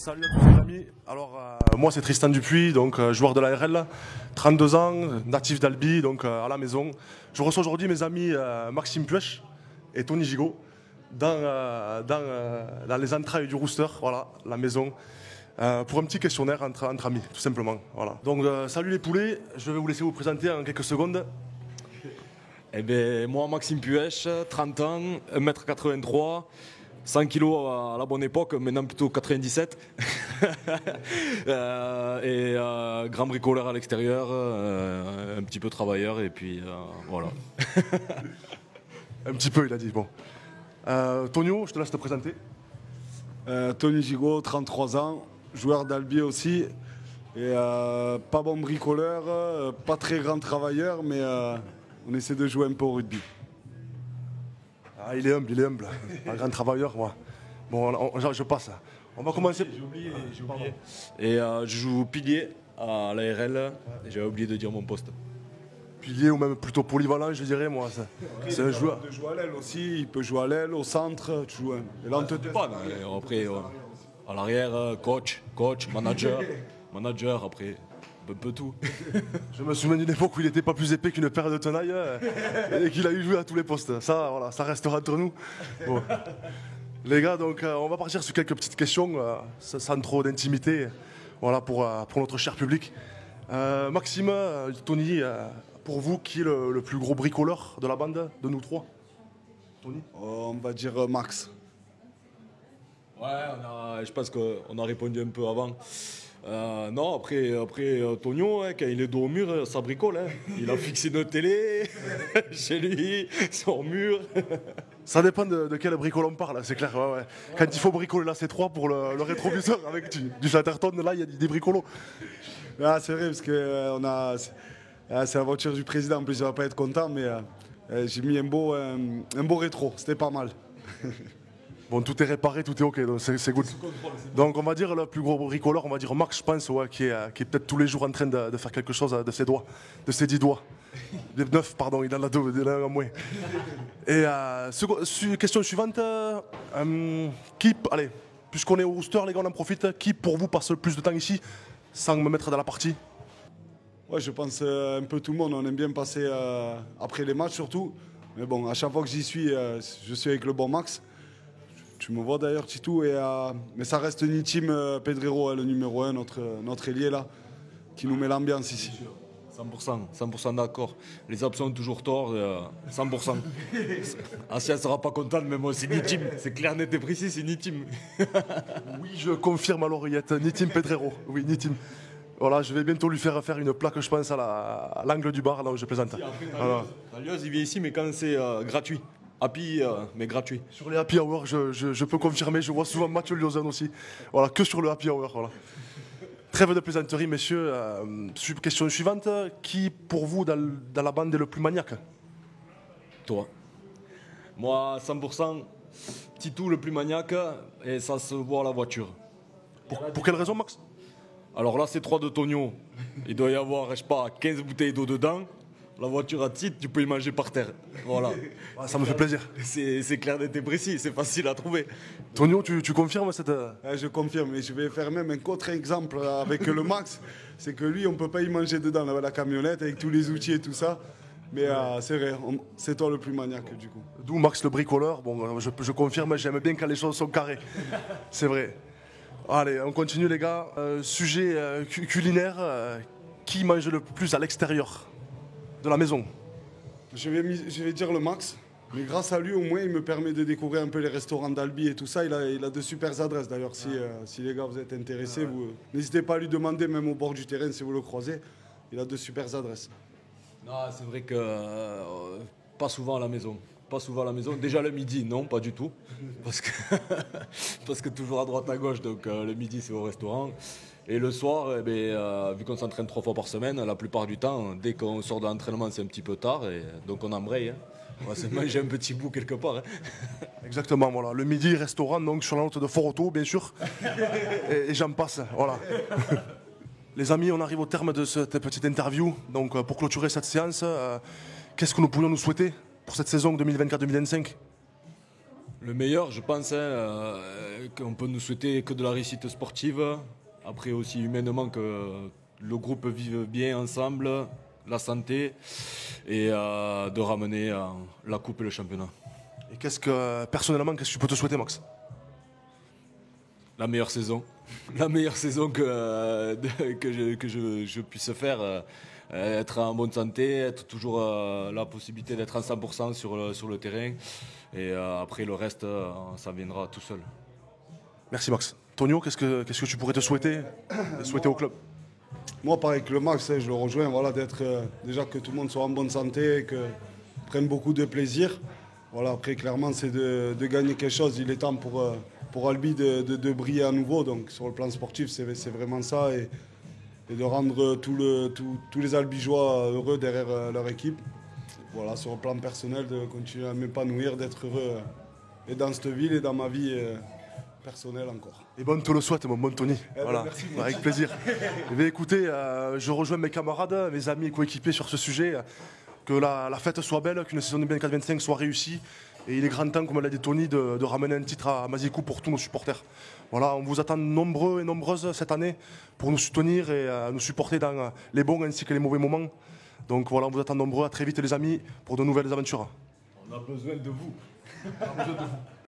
Salut à tous les amis. Alors moi c'est Tristan Dupuis, donc joueur de la RL, 32 ans, natif d'Albi, donc à la maison. Je reçois aujourd'hui mes amis Maxime Puech et Tony Gigot dans les entrailles du Rooster, voilà, la maison, pour un petit questionnaire entre amis, tout simplement. Voilà. Donc salut les poulets, je vais vous laisser vous présenter en quelques secondes. Eh bien, moi, Maxime Puech, 30 ans, 1m83, 100 kg à la bonne époque, maintenant plutôt 97. Grand bricoleur à l'extérieur, un petit peu travailleur, et puis voilà. Un petit peu, il a dit. Bon. Tonio, je te laisse te présenter. Tony Gigot, 33 ans, joueur d'Albi aussi. Et pas bon bricoleur, pas très grand travailleur, mais on essaie de jouer un peu au rugby. Ah, il est humble. Un grand travailleur, moi. Bon, je passe. On va commencer. J'ai oublié. Et je joue pilier à l'ARL, et j'avais oublié de dire mon poste. Pilier ou même plutôt polyvalent, je dirais, moi. C'est un joueur. Il peut jouer à l'aile aussi, il peut jouer à l'aile, au centre, tu joues. Et là, on te Pas, après, à l'arrière, coach, manager, après, un peu tout. Je me souviens d'une époque où il n'était pas plus épais qu'une paire de tenailles et qu'il a eu joué à tous les postes. Ça, voilà, ça restera entre nous. Bon. Les gars, donc on va partir sur quelques petites questions, sans trop d'intimité, voilà, pour notre cher public. Maxime, Tony, pour vous, qui est le plus gros bricoleur de la bande, de nous trois? Tony? On va dire Max. Ouais, je pense qu'on a répondu un peu avant. Non, après Tonio, hein, quand il est dos au mur, ça bricole. Hein. Il a fixé notre télé chez lui, son mur. Ça dépend de quel bricole on parle, c'est clair. Ouais. Quand il faut bricoler la C3 pour le rétroviseur avec du Chatterton, là, il y a des bricolos. Ah, c'est vrai, parce que c'est la voiture du président, en plus, il va pas être content, mais j'ai mis un beau rétro, c'était pas mal. Bon, tout est réparé, tout est ok, donc c'est good. Donc on va dire le plus gros bricoleur, on va dire Max, je pense, ouais, qui est peut-être tous les jours en train de faire quelque chose de ses doigts, de ses 10 doigts. 9, pardon, il en a 2, il en a moins. Et question suivante, allez, puisqu'on est au Rooster, les gars, on en profite, qui pour vous passe le plus de temps ici, sans me mettre dans la partie? Ouais, je pense un peu tout le monde, on aime bien passer après les matchs surtout. Mais bon, à chaque fois que j'y suis, je suis avec le bon Max. Tu me vois d'ailleurs, Titou, mais ça reste Nitim Pedrero, le numéro 1, notre ailier là, qui nous met l'ambiance ici. 100% d'accord. Les absents ont toujours tort, 100%. Ancien ne sera pas content, mais moi c'est Nitim, c'est clair, net et précis, c'est Nitim. Oui, je confirme à l'oreillette, Nitim Pedrero, oui, Nitim. Voilà, je vais bientôt lui faire une plaque, je pense, à l'angle du bar, là où je plaisante. Talios, il vient ici, mais quand c'est gratuit. Happy, mais gratuit. Sur les happy hours, je peux confirmer, je vois souvent Mathieu Liozan aussi. Voilà, que sur le happy hour. Voilà. Trêve de plaisanterie, messieurs. Question suivante. Qui, pour vous, dans la bande, est le plus maniaque? Toi. Moi, 100%, Titou le plus maniaque, et ça se voit à la voiture. Pour quelle raison, Max? Alors là, c'est 3 de Tonio. Il doit y avoir, je sais pas, 15 bouteilles d'eau dedans. La voiture à titre, tu peux y manger par terre. Voilà. Ça me fait plaisir. C'est clair, net et précis, c'est facile à trouver. Tonio, tu confirmes cette... Je confirme, et je vais faire même un contre-exemple avec le Max. C'est que lui, on ne peut pas y manger dedans, la camionnette, avec tous les outils et tout ça. Mais c'est vrai, c'est toi le plus maniaque du coup. D'où Max le bricoleur. Bon, je confirme, j'aime bien quand les choses sont carrées. C'est vrai. Allez, on continue les gars. Sujet culinaire. Qui mange le plus à l'extérieur de la maison? Je vais dire le Max, mais grâce à lui au moins il me permet de découvrir un peu les restaurants d'Albi et tout ça. Il a de super adresses d'ailleurs. Si les gars vous êtes intéressés, vous n'hésitez pas à lui demander, même au bord du terrain si vous le croisez. Il a de super adresses. Non, c'est vrai que pas souvent à la maison. Pas souvent à la maison. Déjà le midi, non, pas du tout. Parce que toujours à droite à gauche, donc le midi c'est au restaurant. Et le soir, vu qu'on s'entraîne 3 fois par semaine, la plupart du temps, dès qu'on sort de l'entraînement, c'est un petit peu tard, et donc on embraye. Hein. On va se manger un petit bout quelque part. Hein. Exactement, voilà. Le midi, restaurant, donc sur la route de Foroto, bien sûr. et j'en passe, voilà. Les amis, on arrive au terme de cette petite interview. Donc pour clôturer cette séance, qu'est-ce que nous pourrions nous souhaiter pour cette saison 2024-2025? Le meilleur, je pense, qu'on peut nous souhaiter que de la réussite sportive. Après aussi humainement que le groupe vive bien ensemble, la santé et de ramener la coupe et le championnat. Et personnellement, qu'est-ce que tu peux te souhaiter, Max? La meilleure saison. La meilleure saison que je puisse faire. Être en bonne santé, être toujours la possibilité d'être à 100% sur le terrain. Et après, le reste, ça viendra tout seul. Merci, Max. Tonio, qu'est-ce que tu pourrais te souhaiter au club? Moi, pareil que le Max, je le rejoins, voilà, d'être déjà que tout le monde soit en bonne santé, que prenne beaucoup de plaisir. Voilà, après, clairement, c'est de gagner quelque chose. Il est temps pour Albi de briller à nouveau. Donc, sur le plan sportif, c'est vraiment ça. Et de rendre tous les Albigeois heureux derrière leur équipe. Voilà, sur le plan personnel, de continuer à m'épanouir, d'être heureux et dans cette ville et dans ma vie personnelle encore. Et bon, te le souhaite, mon bon Tony. Voilà, merci, avec plaisir. Eh bien, écoutez, je rejoins mes camarades, mes amis et coéquipiers sur ce sujet. Que la fête soit belle, qu'une saison 2024-2025 soit réussie. Et il est grand temps, comme l'a dit Tony, de ramener un titre à Mazicou pour tous nos supporters. Voilà, on vous attend nombreux et nombreuses cette année pour nous soutenir et nous supporter dans les bons ainsi que les mauvais moments. Donc voilà, on vous attend nombreux. À très vite les amis pour de nouvelles aventures. On a besoin de vous. On a besoin de vous.